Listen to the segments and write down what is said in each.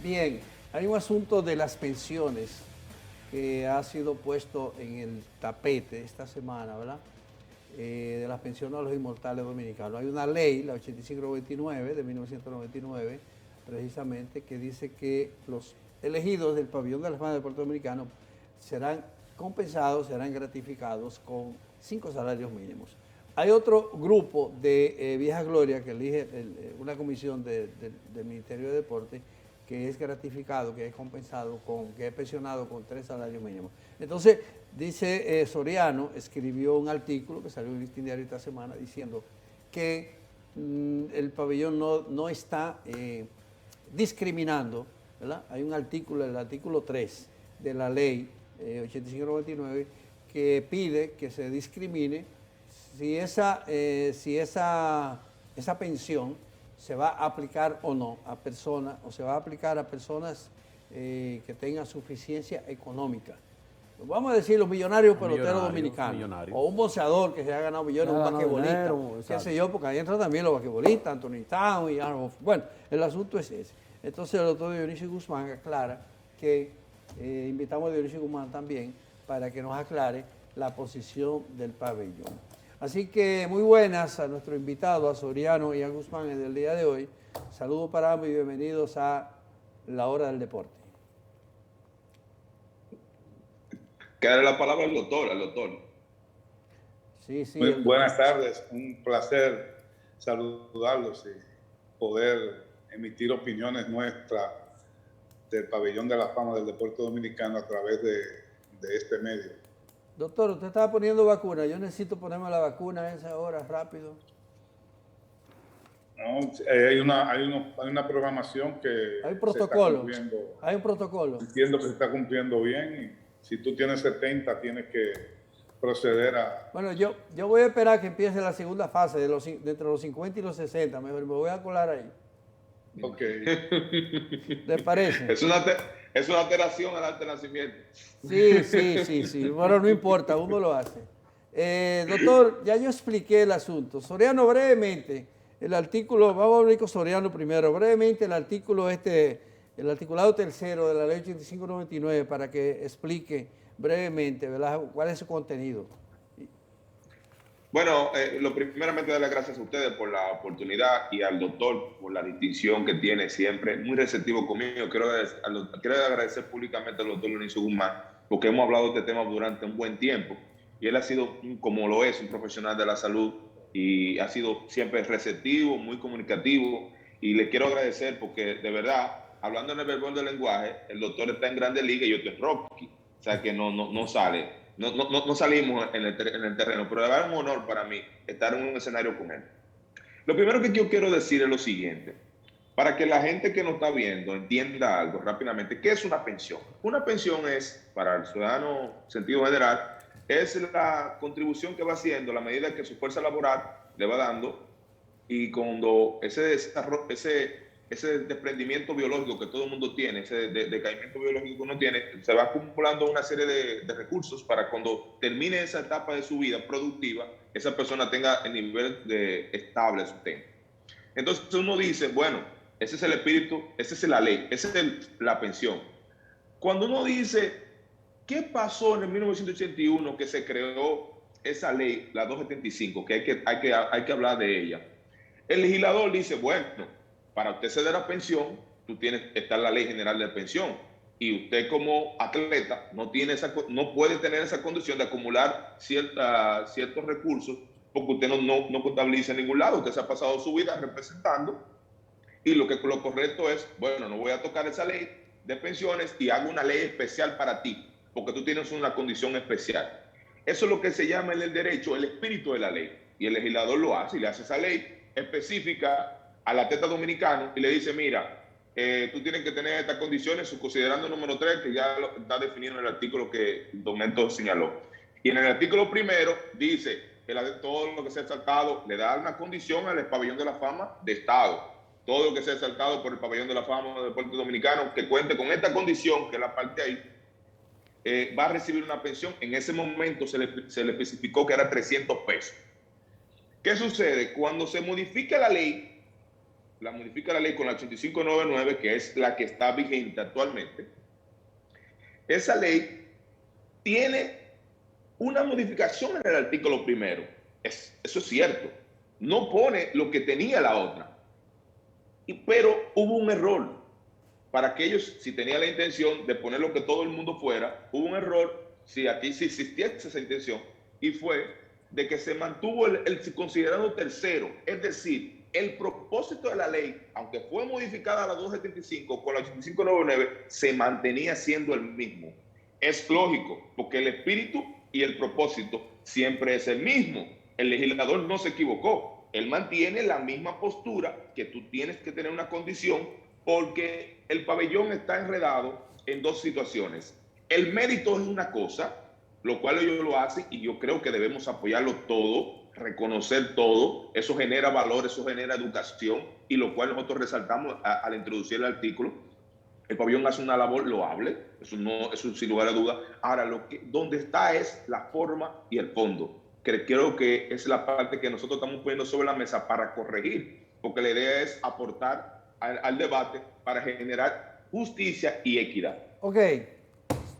Bien, hay un asunto de las pensiones que ha sido puesto en el tapete esta semana, ¿verdad? De las pensiones a los inmortales dominicanos. Hay una ley, la 8599 de 1999, precisamente, que dice que los elegidos del pabellón de las Famas del Puerto Dominicano serán compensados, serán gratificados con 5 salarios mínimos. Hay otro grupo de vieja gloria que elige una comisión del Ministerio de Deporte que es gratificado, que es compensado, que es pensionado con 3 salarios mínimos. Entonces, dice Soriano, escribió un artículo que salió en el Listín Diario esta semana diciendo que el pabellón no está discriminando, ¿verdad? Hay un artículo, el artículo 3 de la ley 8599, que pide que se discrimine si esa pensión se va a aplicar o no a personas, o se va a aplicar a personas que tengan suficiencia económica. Vamos a decir los millonarios peloteros dominicanos, o un boxeador que se ha ganado millones, un basquetbolista, qué sé yo, porque ahí entran también los basquetbolistas, Anthony Town y Arnold. Bueno, el asunto es ese. Entonces el doctor Dionisio Guzmán aclara que invitamos a Dionisio Guzmán también para que nos aclare la posición del pabellón. Así que muy buenas a nuestro invitado, a Soriano y a Guzmán en el día de hoy. Saludos para ambos y bienvenidos a La Hora del Deporte. Queda la palabra al doctor. Sí, sí. Muy buenas tardes, un placer saludarlos y poder emitir opiniones nuestras del Pabellón de la Fama del Deporte Dominicano a través de este medio. Doctor, usted estaba poniendo vacuna. Yo necesito ponerme la vacuna a esa hora, rápido. No, hay una programación que hay un protocolo. Se está cumpliendo. Hay un protocolo. Entiendo que se está cumpliendo bien. Y si tú tienes 70, tienes que proceder a... Bueno, yo voy a esperar que empiece la segunda fase de entre los 50 y los 60. Me voy a colar ahí. Ok. ¿Les parece? Es una alteración al alto nacimiento. Sí. Bueno, no importa, uno lo hace. Doctor, ya yo expliqué el asunto. Soriano, brevemente, el artículo, vamos a hablar con Soriano primero, brevemente el articulado tercero de la ley 8599 para que explique brevemente, ¿verdad?, cuál es su contenido. Bueno, primeramente dar las gracias a ustedes por la oportunidad y al doctor por la distinción que tiene siempre, muy receptivo conmigo. Quiero agradecer públicamente al doctor Dionisio Guzmán porque hemos hablado de este tema durante un buen tiempo y él ha sido, como lo es, un profesional de la salud y ha sido siempre receptivo, muy comunicativo, y le quiero agradecer porque de verdad, hablando en el verbal del lenguaje, el doctor está en Grandes Ligas y yo estoy en Rocky, o sea que no sale. No salimos en el terreno, pero de verdad es un honor para mí estar en un escenario con él. Lo primero que yo quiero decir es lo siguiente, para que la gente que nos está viendo entienda algo rápidamente. ¿Qué es una pensión? Una pensión es, para el ciudadano en sentido general, es la contribución que va haciendo, la medida que su fuerza laboral le va dando, y cuando ese desprendimiento biológico que todo el mundo tiene, ese decaimiento biológico que uno tiene, se va acumulando una serie de recursos para cuando termine esa etapa de su vida productiva, esa persona tenga el nivel estable de sustento. Entonces uno dice, bueno, ese es el espíritu, esa es la ley, esa es la pensión. Cuando uno dice, ¿qué pasó en el 1981 que se creó esa ley, la 275, que hay que hablar de ella? El legislador dice, bueno, para usted ceder a pensión, está la Ley General de Pensión, y usted como atleta no puede tener esa condición de acumular ciertos recursos porque usted no contabiliza en ningún lado. Usted se ha pasado su vida representando y lo correcto es, bueno, no voy a tocar esa ley de pensiones y hago una ley especial para ti porque tú tienes una condición especial. Eso es lo que se llama en el derecho el espíritu de la ley, y el legislador lo hace y le hace esa ley específica al atleta dominicano y le dice, mira, tú tienes que tener estas condiciones, considerando el número 3, que ya está definido en el artículo que el documento señaló. Y en el artículo primero dice que todo lo que sea exaltado le da una condición al pabellón de la fama de Estado. Todo lo que sea exaltado por el pabellón de la fama del deporte dominicano que cuente con esta condición, que es la parte ahí, va a recibir una pensión. En ese momento se le especificó que era 300 pesos. ¿Qué sucede? Cuando se modifica la ley la modifica la ley con la 8599, que es la que está vigente actualmente. Esa ley tiene una modificación en el artículo primero. Eso es cierto. No pone lo que tenía la otra. Pero hubo un error. Para aquellos, si tenía la intención de poner lo que todo el mundo fuera, hubo un error, si aquí sí existía esa intención, y fue de que se mantuvo el considerado tercero. Es decir, el propósito de la ley, aunque fue modificada a la 275 con la 8599, se mantenía siendo el mismo. Es lógico, porque el espíritu y el propósito siempre es el mismo. El legislador no se equivocó. Él mantiene la misma postura, que tú tienes que tener una condición, porque el pabellón está enredado en dos situaciones. El mérito es una cosa, lo cual ellos lo hacen, y yo creo que debemos apoyarlo todo, reconocer todo. Eso genera valor, eso genera educación, y lo cual nosotros resaltamos al introducir el artículo. El pabellón hace una labor loable, eso sin lugar a duda. Ahora, donde está es la forma y el fondo, que creo que es la parte que nosotros estamos poniendo sobre la mesa para corregir, porque la idea es aportar al debate para generar justicia y equidad. Ok.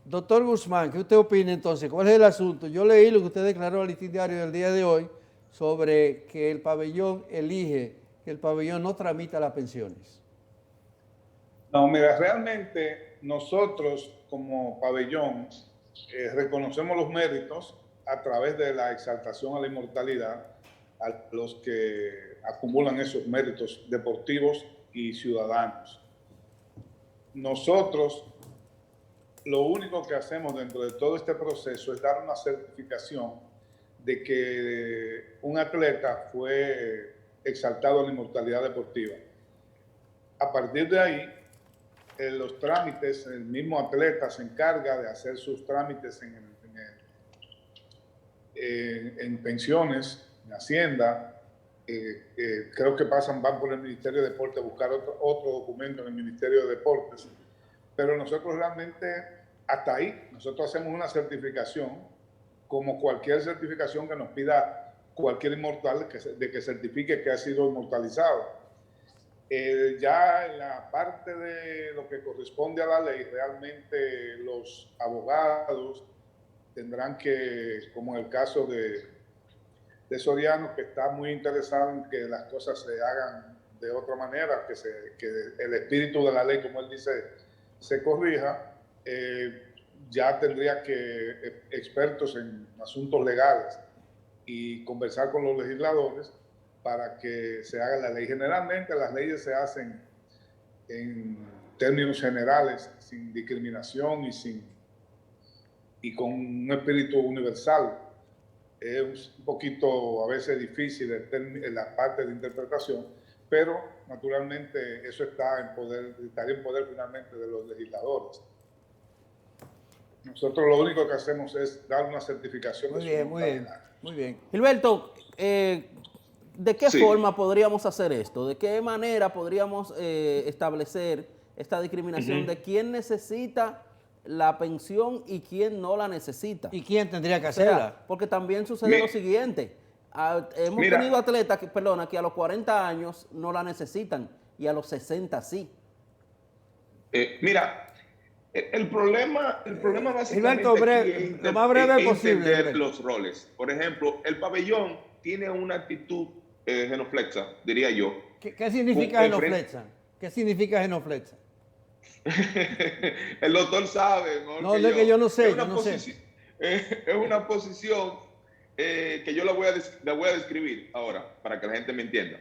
Doctor Guzmán, ¿qué usted opina entonces? ¿Cuál es el asunto? Yo leí lo que usted declaró al Listín Diario del día de hoy sobre que el pabellón elige que el pabellón no tramita las pensiones. No, mira, realmente nosotros como pabellón reconocemos los méritos a través de la exaltación a la inmortalidad a los que acumulan esos méritos deportivos y ciudadanos. Nosotros lo único que hacemos dentro de todo este proceso es dar una certificación de que un atleta fue exaltado a la inmortalidad deportiva. A partir de ahí, los trámites, el mismo atleta se encarga de hacer sus trámites en pensiones, en Hacienda. Creo que van por el Ministerio de Deportes a buscar otro documento en el Ministerio de Deportes. Pero nosotros realmente, hasta ahí, nosotros hacemos una certificación, como cualquier certificación que nos pida cualquier inmortal, de que certifique que ha sido inmortalizado. Ya en la parte de lo que corresponde a la ley, realmente los abogados tendrán que, como en el caso de Soriano, que está muy interesado en que las cosas se hagan de otra manera, que el espíritu de la ley, como él dice, se corrija, ya tendría que expertos en asuntos legales y conversar con los legisladores para que se haga la ley. Generalmente las leyes se hacen en términos generales, sin discriminación y con un espíritu universal. Es un poquito a veces difícil en la parte de interpretación, pero naturalmente eso estaría en poder finalmente de los legisladores. Nosotros lo único que hacemos es dar una certificación. Muy bien, muy bien, muy bien. Gilberto, ¿de qué forma podríamos hacer esto? ¿De qué manera podríamos establecer esta discriminación de quién necesita la pensión y quién no la necesita? ¿Y quién tendría que hacerla? Porque también sucede lo siguiente. Hemos tenido atletas que a los 40 años no la necesitan y a los 60 sí. El problema básicamente Gilberto, lo más breve posible. Entender los roles. Por ejemplo, el pabellón tiene una actitud genoflexa, diría yo. ¿Qué significa genoflexa? ¿Qué significa genoflexa? El doctor sabe. No, es que yo no sé. Es una posición que yo la voy a describir ahora para que la gente me entienda.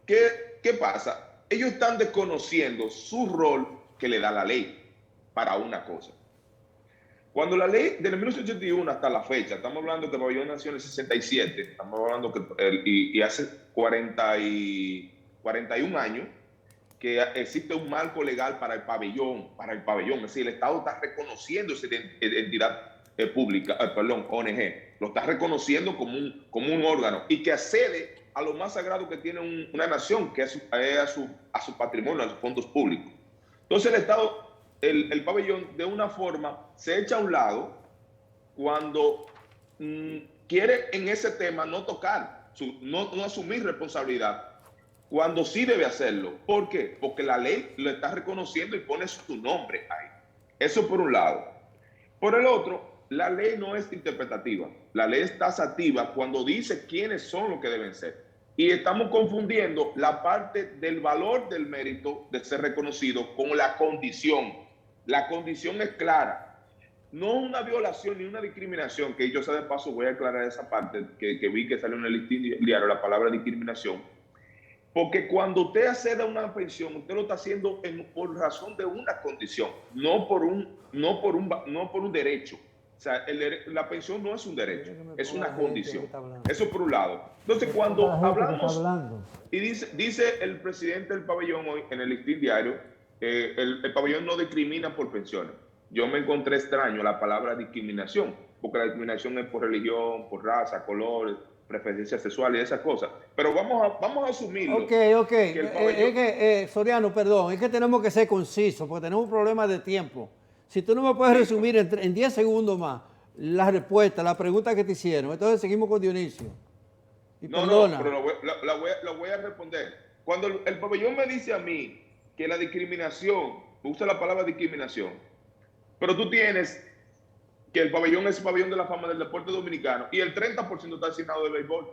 ¿Qué pasa? Ellos están desconociendo su rol que le da la ley para una cosa. Cuando la ley de 1981 hasta la fecha, estamos hablando que el pabellón nació en el 67, estamos hablando que y hace 41 años que existe un marco legal para el pabellón, es decir, el Estado está reconociendo esa entidad pública, ONG, lo está reconociendo como un órgano y que accede a lo más sagrado que tiene una nación, que es a su patrimonio, a sus fondos públicos. Entonces el Estado, el pabellón, de una forma, se echa a un lado cuando quiere en ese tema no tocar, no asumir responsabilidad. cuando sí debe hacerlo. ¿Por qué? Porque la ley lo está reconociendo y pone su nombre ahí. Eso por un lado. Por el otro, la ley no es interpretativa. La ley es taxativa cuando dice quiénes son los que deben ser. Y estamos confundiendo la parte del valor del mérito de ser reconocido con la condición. La condición es clara. No una violación ni una discriminación, que yo sé de paso, voy a aclarar esa parte, que vi que salió en el listín diario la palabra discriminación. Porque cuando usted accede a una pensión, usted lo está haciendo por razón de una condición, no por un derecho. O sea, la pensión no es un derecho, es una condición. Eso por un lado. Entonces, cuando hablamos, y dice el presidente del pabellón hoy en el listín diario, el pabellón no discrimina por pensiones. Yo me encontré extraño la palabra discriminación, porque la discriminación es por religión, por raza, color, preferencias sexuales y esas cosas. Pero vamos a asumirlo. Ok. Soriano, perdón, es que tenemos que ser concisos, porque tenemos un problema de tiempo. Si tú no me puedes resumir en 10 segundos más la respuesta, la pregunta que te hicieron, entonces seguimos con Dionisio. Y no, perdona. pero lo voy a responder. Cuando el pabellón me dice a mí que la discriminación, usa la palabra discriminación, pero tú tienes que el pabellón es el pabellón de la fama del deporte dominicano y el 30% está asignado de béisbol.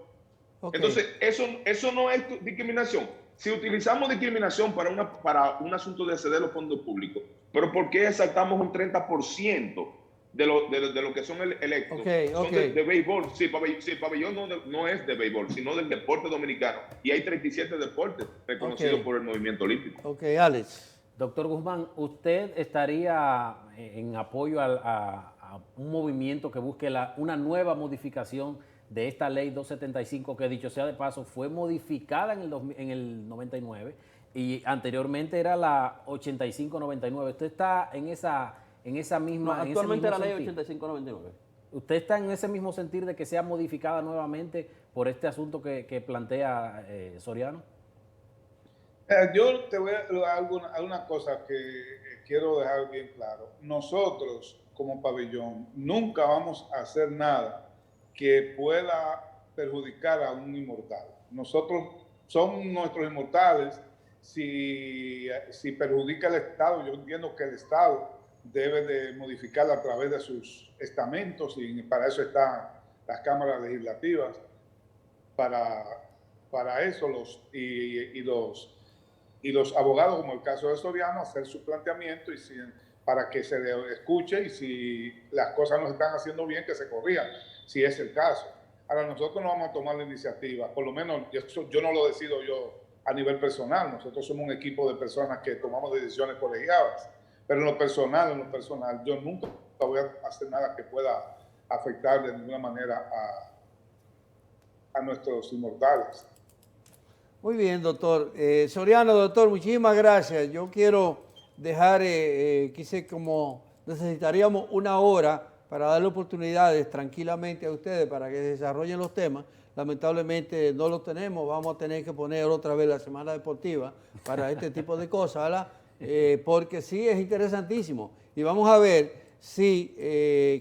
Okay. Entonces, eso no es discriminación. Si utilizamos discriminación para un asunto de ceder los fondos públicos, pero ¿por qué exaltamos un 30% de lo que son electos? Son de béisbol. Sí, el pabellón no es de béisbol, sino del deporte dominicano. Y hay 37 deportes reconocidos por el movimiento olímpico. Ok, Alex. Doctor Guzmán, ¿usted estaría en apoyo a un movimiento que busque una nueva modificación de esta ley 275, que dicho sea de paso, fue modificada en el 99 y anteriormente era la 8599? ¿Usted está en esa misma... No, actualmente la ley 8599. ¿Usted está en ese mismo sentir de que sea modificada nuevamente por este asunto que plantea Soriano? Yo te voy a dar alguna cosa que quiero dejar bien claro. Nosotros, como pabellón, nunca vamos a hacer nada que pueda perjudicar a un inmortal. Nosotros somos nuestros inmortales. Si perjudica al Estado, yo entiendo que el Estado debe de modificarla a través de sus estamentos, y para eso están las cámaras legislativas, para eso los abogados, como el caso de Soriano, hacer su planteamiento para que se le escuche, y si las cosas no se están haciendo bien, que se corrijan, si es el caso. Ahora, nosotros no vamos a tomar la iniciativa, por lo menos yo no lo decido yo a nivel personal. Nosotros somos un equipo de personas que tomamos decisiones colegiadas, pero en lo personal, yo nunca voy a hacer nada que pueda afectar de ninguna manera a nuestros inmortales. Muy bien, doctor. Soriano, doctor, muchísimas gracias. Yo quiero dejar, quise como necesitaríamos una hora para darle oportunidades tranquilamente a ustedes para que desarrollen los temas. Lamentablemente no los tenemos, vamos a tener que poner otra vez la semana deportiva para este tipo de cosas, ¿verdad? Porque sí es interesantísimo. Y vamos a ver si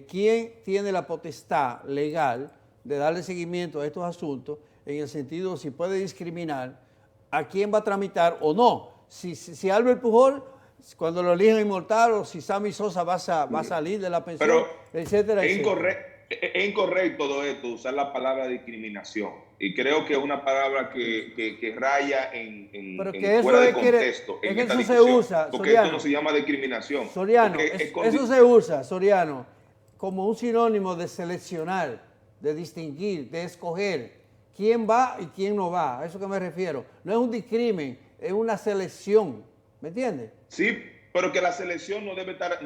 quién tiene la potestad legal de darle seguimiento a estos asuntos, en el sentido si puede discriminar a quién va a tramitar o no. Si Albert Pujol, cuando lo eligen inmortal, o si Sammy Sosa va a salir de la pensión, pero etcétera, es incorrecto todo esto, usar la palabra discriminación. Y creo que es una palabra que raya en fuera de contexto. Es que eso se usa, porque Soriano, esto no se llama discriminación. Soriano, eso se usa, Soriano, como un sinónimo de seleccionar, de distinguir, de escoger quién va y quién no va. A eso que me refiero. No es un discrimen, es una selección. ¿Me entiendes? Sí, pero que la selección no debe estar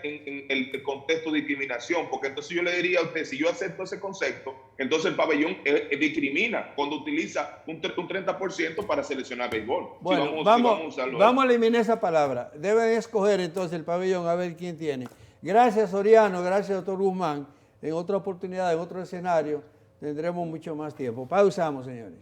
en el contexto de discriminación, porque entonces yo le diría a usted, si yo acepto ese concepto, entonces el pabellón discrimina cuando utiliza un 30% para seleccionar béisbol. Bueno, si vamos a eliminar esa palabra. Deben escoger entonces el pabellón a ver quién tiene. Gracias, Soriano, gracias, doctor Guzmán. En otra oportunidad, en otro escenario, tendremos mucho más tiempo. Pausamos, señores.